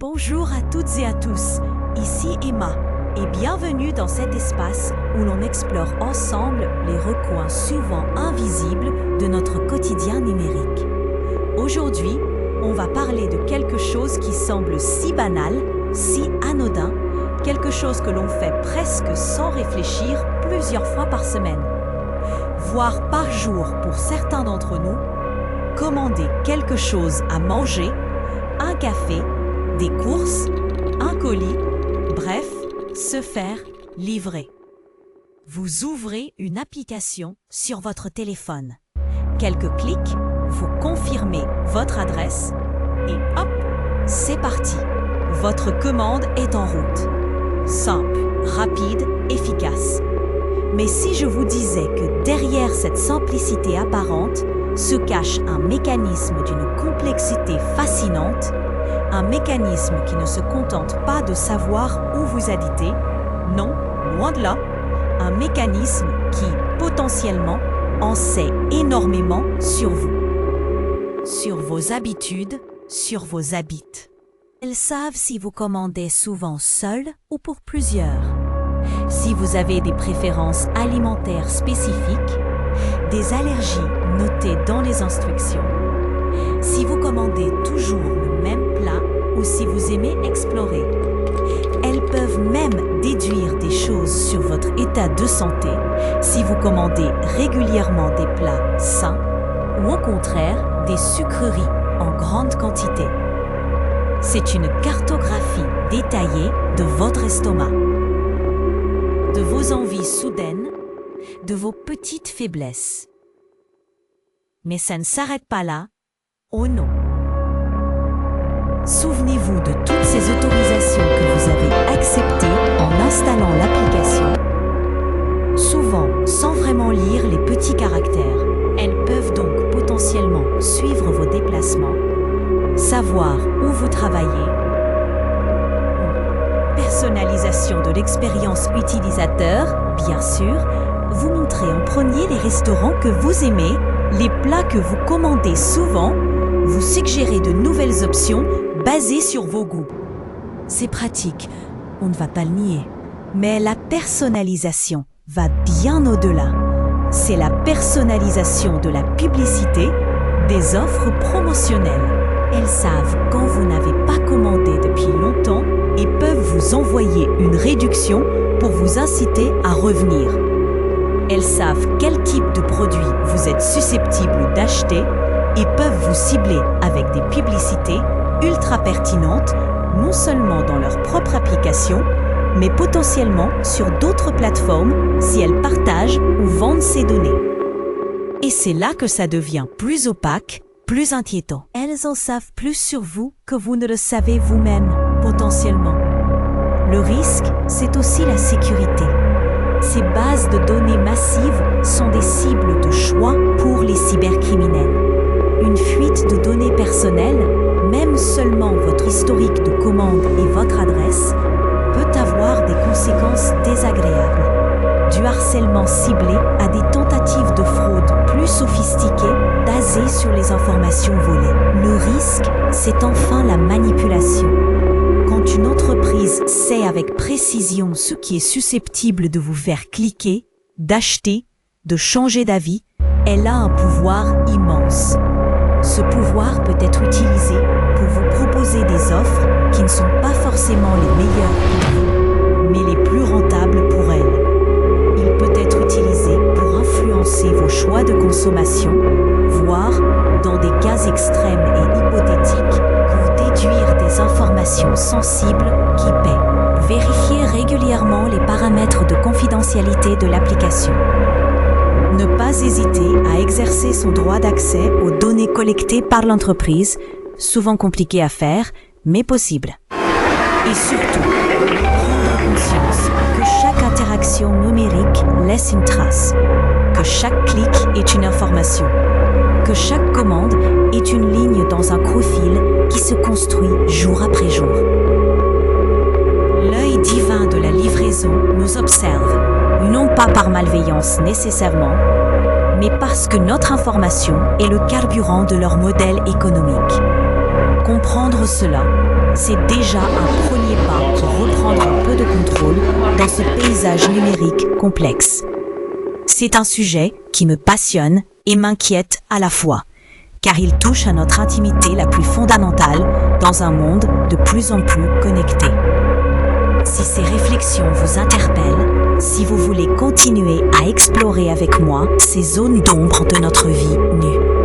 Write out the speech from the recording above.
Bonjour à toutes et à tous, ici Emma et bienvenue dans cet espace où l'on explore ensemble les recoins souvent invisibles de notre quotidien numérique. Aujourd'hui, on va parler de quelque chose qui semble si banal, si anodin, quelque chose que l'on fait presque sans réfléchir plusieurs fois par semaine, voire par jour pour certains d'entre nous, commander quelque chose à manger, un café, des courses, un colis, bref, se faire livrer. Vous ouvrez une application sur votre téléphone. Quelques clics, vous confirmez votre adresse et hop, c'est parti. Votre commande est en route. Simple, rapide, efficace. Mais si je vous disais que derrière cette simplicité apparente se cache un mécanisme d'une complexité fascinante, un mécanisme qui ne se contente pas de savoir où vous habitez, non, loin de là, un mécanisme qui, potentiellement, en sait énormément sur vous, sur vos habitudes, sur vos habits. Elles savent si vous commandez souvent seul ou pour plusieurs, si vous avez des préférences alimentaires spécifiques, des allergies notées dans les instructions, si vous commandez toujours le même plat ou si vous aimez explorer. Elles peuvent même déduire des choses sur votre état de santé si vous commandez régulièrement des plats sains ou au contraire des sucreries en grande quantité. C'est une cartographie détaillée de votre estomac, de vos envies soudaines, de vos petites faiblesses. Mais ça ne s'arrête pas là. Oh non! Souvenez-vous de toutes ces autorisations que vous avez acceptées en installant l'application. Souvent, sans vraiment lire les petits caractères, elles peuvent donc potentiellement suivre vos déplacements, savoir où vous travaillez. Personnalisation de l'expérience utilisateur, bien sûr, vous montrez en premier les restaurants que vous aimez, les plats que vous commandez souvent, vous suggérez de nouvelles options basées sur vos goûts. C'est pratique, on ne va pas le nier, mais la personnalisation va bien au-delà. C'est la personnalisation de la publicité, des offres promotionnelles. Elles savent quand vous n'avez pas commandé depuis longtemps et peuvent vous envoyer une réduction pour vous inciter à revenir. Elles savent quel type de produit vous êtes susceptible d'acheter et peuvent vous cibler avec des publicités ultra pertinentes, non seulement dans leur propre application, mais potentiellement sur d'autres plateformes si elles partagent ou vendent ces données. Et c'est là que ça devient plus opaque, plus inquiétant. Elles en savent plus sur vous que vous ne le savez vous-même, potentiellement. Le risque, c'est aussi la sécurité. Ces bases de données massives sont des cibles de choix pour les cybercriminels. Une fuite de données personnelles, même seulement votre historique de commande et votre adresse, peut avoir des conséquences désagréables. Du harcèlement ciblé à des tentatives de fraude plus sophistiquées basées sur les informations volées. Le risque, c'est enfin la manipulation. Quand une entreprise sait avec précision ce qui est susceptible de vous faire cliquer, d'acheter, de changer d'avis, elle a un pouvoir immense. Ce pouvoir peut être utilisé pour vous proposer des offres qui ne sont pas forcément les meilleures pour vous, mais les plus rentables pour elle. Il peut être utilisé pour influencer vos choix de consommation, voire, dans des cas extrêmes et hypothétiques, vous déduire des informations sensibles qui paient. Vérifiez régulièrement les paramètres de confidentialité de l'application. Ne pas hésiter à exercer son droit d'accès aux données collectées par l'entreprise, souvent compliqué à faire, mais possible. Et surtout, prendre conscience que chaque interaction numérique laisse une trace, que chaque clic est une information, que chaque commande est une ligne dans un profil qui se construit jour après jour. L'œil divin de la livraison nous observe, non pas par malveillance nécessairement, mais parce que notre information est le carburant de leur modèle économique. Comprendre cela, c'est déjà un premier pas pour reprendre un peu de contrôle dans ce paysage numérique complexe. C'est un sujet qui me passionne et m'inquiète à la fois, car il touche à notre intimité la plus fondamentale dans un monde de plus en plus connecté. Si ces réflexions vous interpellent, si vous voulez continuer à explorer avec moi ces zones d'ombre de notre vie nue,